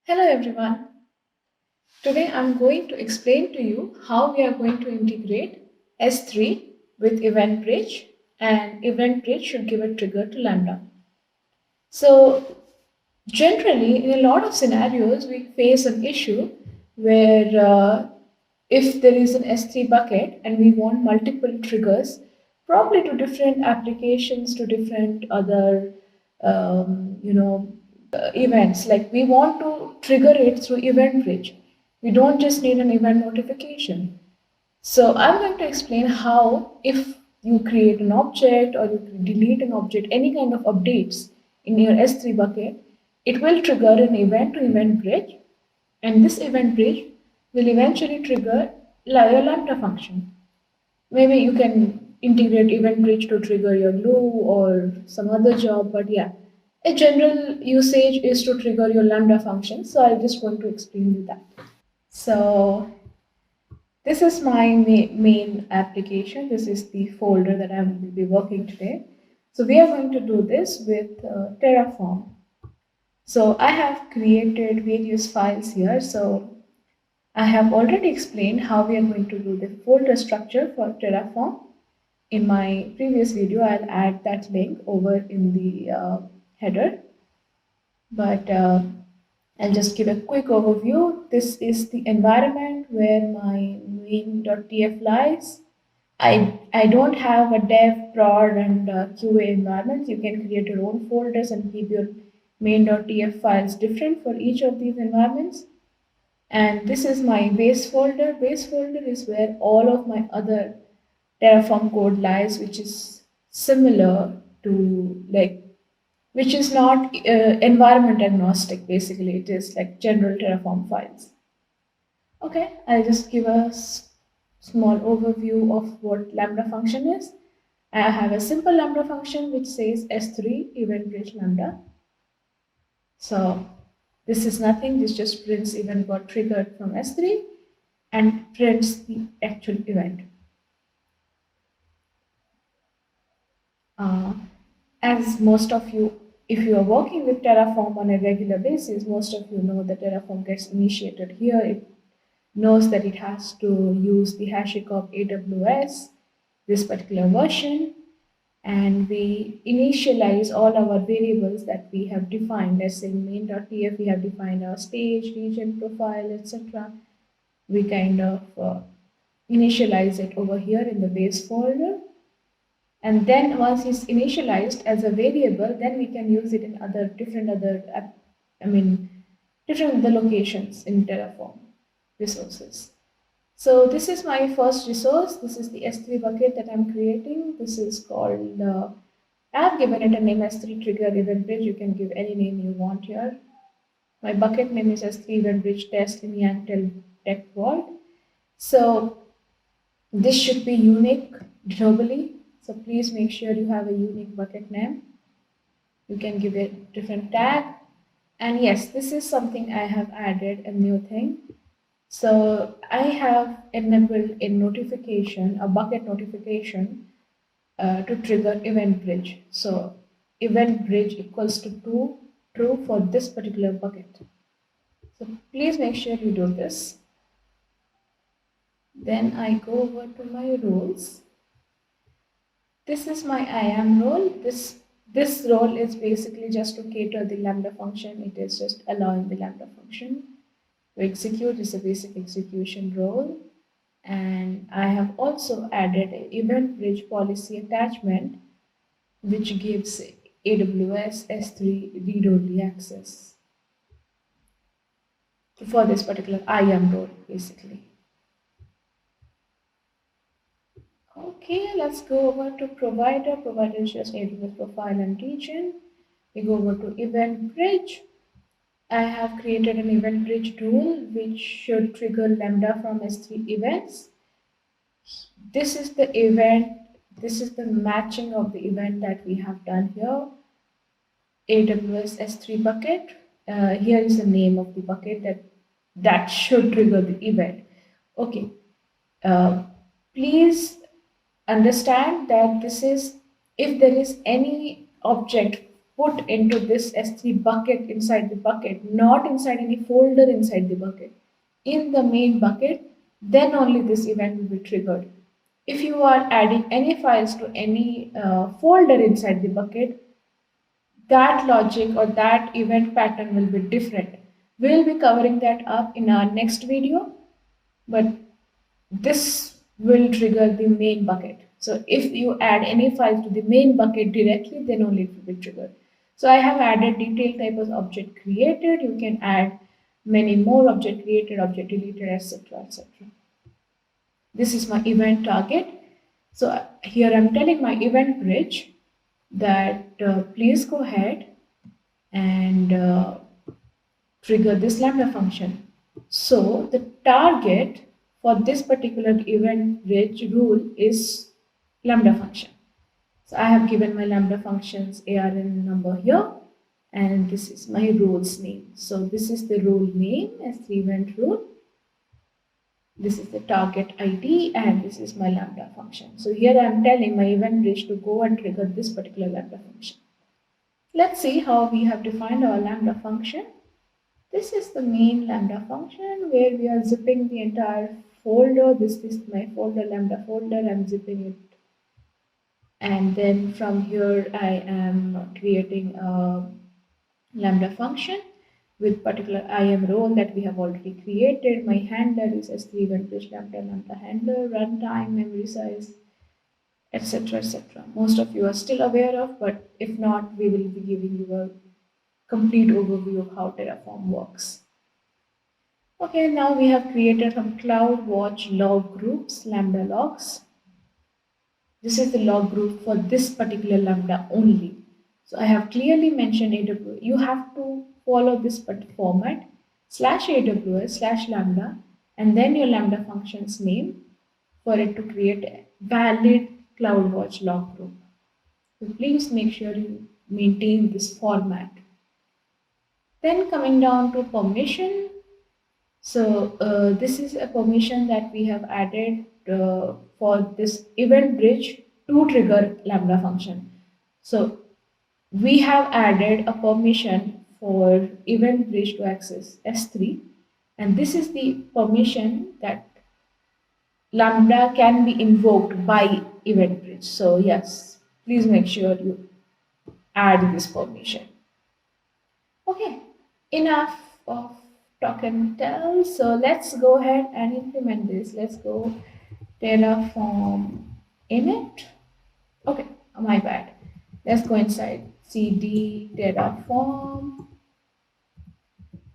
Hello everyone. Today I'm going to explain to you how we are going to integrate S3 with EventBridge, and EventBridge should give a trigger to Lambda. So generally in a lot of scenarios we face an issue where if there is an S3 bucket and we want multiple triggers, probably to different applications, to different other events, like we want to trigger it through EventBridge. We don't just need an event notification. So I'm going to explain how, if you create an object or you delete an object, any kind of updates in your S3 bucket, it will trigger an event to event bridge, and this event bridge will eventually trigger your Lambda function. Maybe you can integrate event bridge to trigger your glue or some other job, but yeah, a general usage is to trigger your Lambda function. So I just want to explain you that. So this is my main application. This is the folder that I will be working today. So we are going to do this with Terraform. So I have created various files here. So I have already explained how we are going to do the folder structure for Terraform. In my previous video, I'll add that link over in the header. But I'll just give a quick overview. This is the environment where my main.tf lies. I don't have a dev, prod, and QA environments. You can create your own folders and keep your main.tf files different for each of these environments. And this is my base folder. Base folder is where all of my other Terraform code lies, which is similar to which is not environment agnostic. Basically, it is like general Terraform files. Okay, I'll just give a small overview of what Lambda function is. I have a simple Lambda function which says S3 event bridge Lambda. So this is nothing. This just prints event got triggered from S3 and prints the actual event. As most of you, if you are working with Terraform on a regular basis, most of you know that Terraform gets initiated here. It knows that it has to use the hashing of AWS, this particular version, and we initialize all our variables that we have defined. Let's say in main.tf, we have defined our stage, region, profile, etc. We kind of initialize it over here in the base folder. And then once it's initialized as a variable, then we can use it in different other locations in Terraform resources. So this is my first resource. This is the S3 bucket that I'm creating. This is called, I've given it a name S3 trigger event bridge. You can give any name you want here. My bucket name is S3 event bridge test in Yinyang TechVault. So this should be unique globally. So please make sure you have a unique bucket name. You can give it different tag. And yes, this is something I have added, a new thing. So I have enabled a notification, a bucket notification to trigger event bridge. So event bridge equals to true for this particular bucket. So please make sure you do this. Then I go over to my roles. This is my IAM role. This role is basically just to cater the Lambda function. It is just allowing the Lambda function to execute. It's a basic execution role. And I have also added an event bridge policy attachment, which gives AWS S3 read-only access for this particular IAM role, basically. Okay, let's go over to provider. Provider is just AWS profile and region. We go over to event bridge. I have created an event bridge tool which should trigger Lambda from S3 events. This is the event. This is the matching of the event that we have done here. AWS S3 bucket. Here is the name of the bucket that should trigger the event. Okay. Please understand that this is, if there is any object put into this S3 bucket inside the bucket, not inside any folder inside the bucket, in the main bucket, then only this event will be triggered. If you are adding any files to any folder inside the bucket, that logic or that event pattern will be different. We'll be covering that up in our next video, but this will trigger the main bucket. So if you add any files to the main bucket directly, then only it will be triggered. So I have added detail type as object created. You can add many more object created, object deleted, etc. etc. This is my event target. So here I'm telling my EventBridge that please go ahead and trigger this Lambda function. So the target for this particular EventBridge rule is Lambda function. So I have given my Lambda functions ARN number here, and this is my rule's name. So this is the rule name as the event rule. This is the target ID, and this is my Lambda function. So here I am telling my EventBridge to go and trigger this particular Lambda function. Let's see how we have defined our Lambda function. This is the main Lambda function where we are zipping the entire folder. This is my folder, Lambda folder. I'm zipping it. And then from here, I am creating a Lambda function with particular IAM role that we have already created. My handler is S3 EventBridge Lambda handler, runtime, memory size, etc. etc. Most of you are still aware of, but if not, we will be giving you a complete overview of how Terraform works. Okay, now we have created some CloudWatch log groups, Lambda logs. This is the log group for this particular Lambda only. So I have clearly mentioned AWS. You have to follow this format /AWS/Lambda and then your Lambda function's name for it to create a valid CloudWatch log group. So please make sure you maintain this format. Then coming down to permission. So this is a permission that we have added for this EventBridge to trigger Lambda function. So we have added a permission for EventBridge to access S3, and this is the permission that Lambda can be invoked by EventBridge. So yes, please make sure you add this permission. Okay, enough of talk and tell. So let's go ahead and implement this. Let's go Terraform init. Okay, my bad. Let's go inside cd Terraform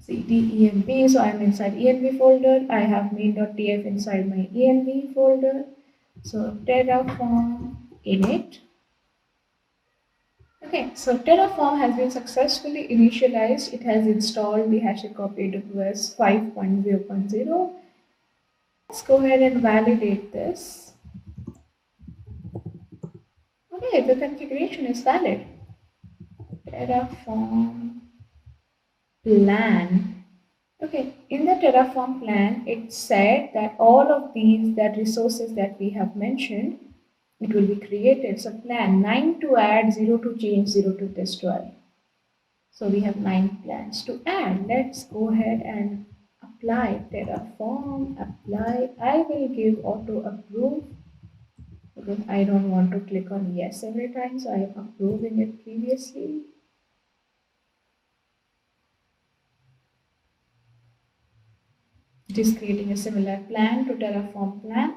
cd env. So I'm inside env folder. I have main.tf inside my env folder. So Terraform init. Okay, so Terraform has been successfully initialized. It has installed the HashiCorp AWS 5.0.0. Let's go ahead and validate this. Okay, the configuration is valid. Terraform plan. Okay, in the Terraform plan, it said that all of these resources that we have mentioned, it will be created. So plan 9 to add, 0 to change, 0 to destroy. So we have 9 plans to add. Let's go ahead and apply Terraform, apply. I will give auto approve because I don't want to click on yes every time. So I am approving it previously. It is creating a similar plan to Terraform plan.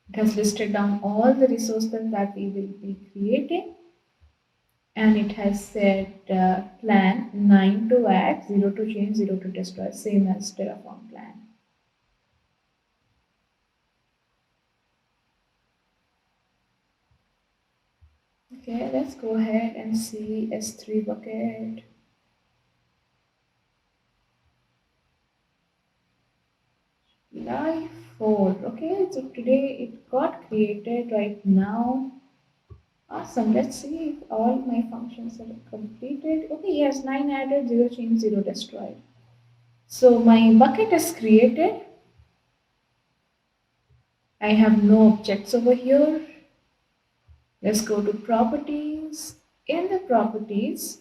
It has listed down all the resources that we will be creating, and it has said plan 9 to add, 0 to change, 0 to destroy, same as Terraform plan. Okay, let's go ahead and see S3 bucket. Live 4. Okay, so today it got created right now. Awesome. Let's see if all my functions are completed. Okay, yes, 9 added, 0 changed, 0 destroyed. So my bucket is created. I have no objects over here. Let's go to properties. In the properties,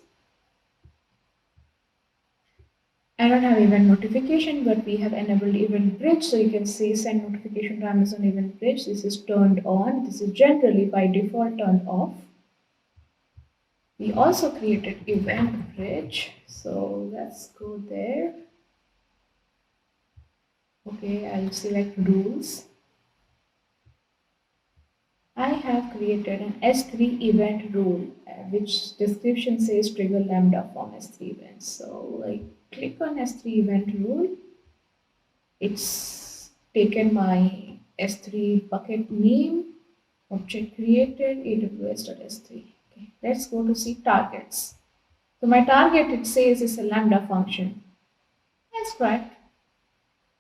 I don't have event notification, but we have enabled EventBridge. So you can see send notification to Amazon EventBridge. This is turned on. This is generally by default turned off. We also created EventBridge. So let's go there. Okay, I'll select rules. I have created an S3 event rule, which description says trigger Lambda from S3 events. So I click on S3 event rule. It's taken my S3 bucket name, object created, AWS.S3. Okay, let's go to see targets. So my target, it says, is a Lambda function. That's correct.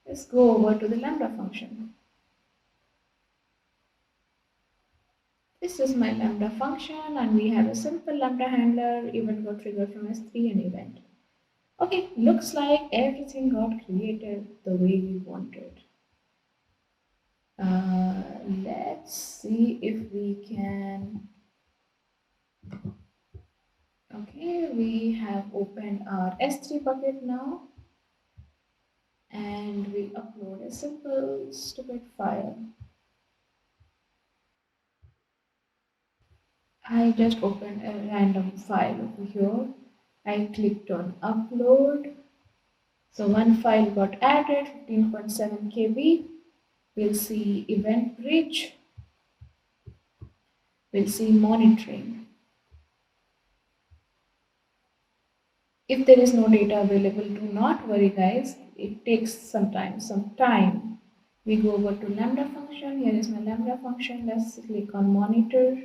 Let's go over to the Lambda function. This is my Lambda function, and we have a simple Lambda handler, event got triggered from S3 and event. Okay, looks like everything got created the way we wanted. Let's see if we can. Okay, we have opened our S3 bucket now, and we upload a simple stupid file. I just opened a random file over here. I clicked on upload. So one file got added, 15.7 KB. We'll see EventBridge. We'll see monitoring. If there is no data available, do not worry guys. It takes some time. We go over to Lambda function. Here is my Lambda function. Let's click on monitor.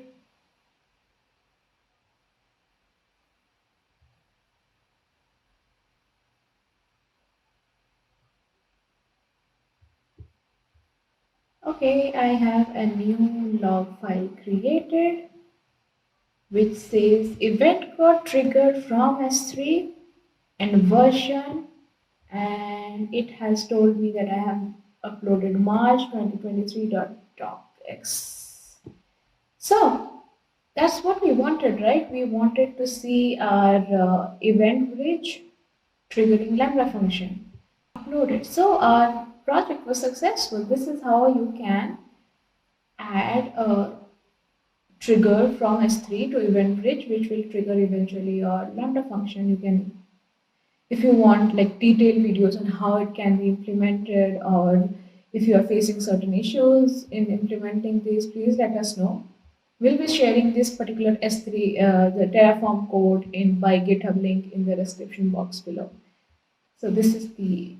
Okay, I have a new log file created which says event got triggered from S3 and version, and it has told me that I have uploaded March 2023.docx. So that's what we wanted, right? We wanted to see our EventBridge triggering Lambda function uploaded. So our project was successful. This is how you can add a trigger from S3 to EventBridge, which will trigger eventually your Lambda function. You can, if you want like detailed videos on how it can be implemented, or if you are facing certain issues in implementing these, please let us know. We'll be sharing this particular S3, the Terraform code in by GitHub link in the description box below. So this is the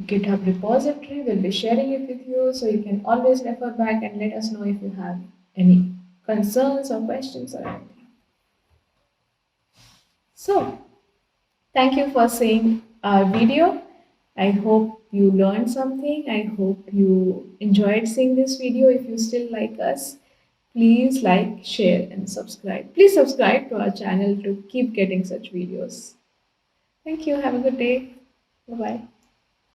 GitHub repository. We'll be sharing it with you, so you can always refer back and let us know if you have any concerns or questions or anything. So thank you for seeing our video. I hope you learned something. I hope you enjoyed seeing this video. If you still like us, please like, share and subscribe. Please subscribe to our channel to keep getting such videos. Thank you. Have a good day. Bye-bye.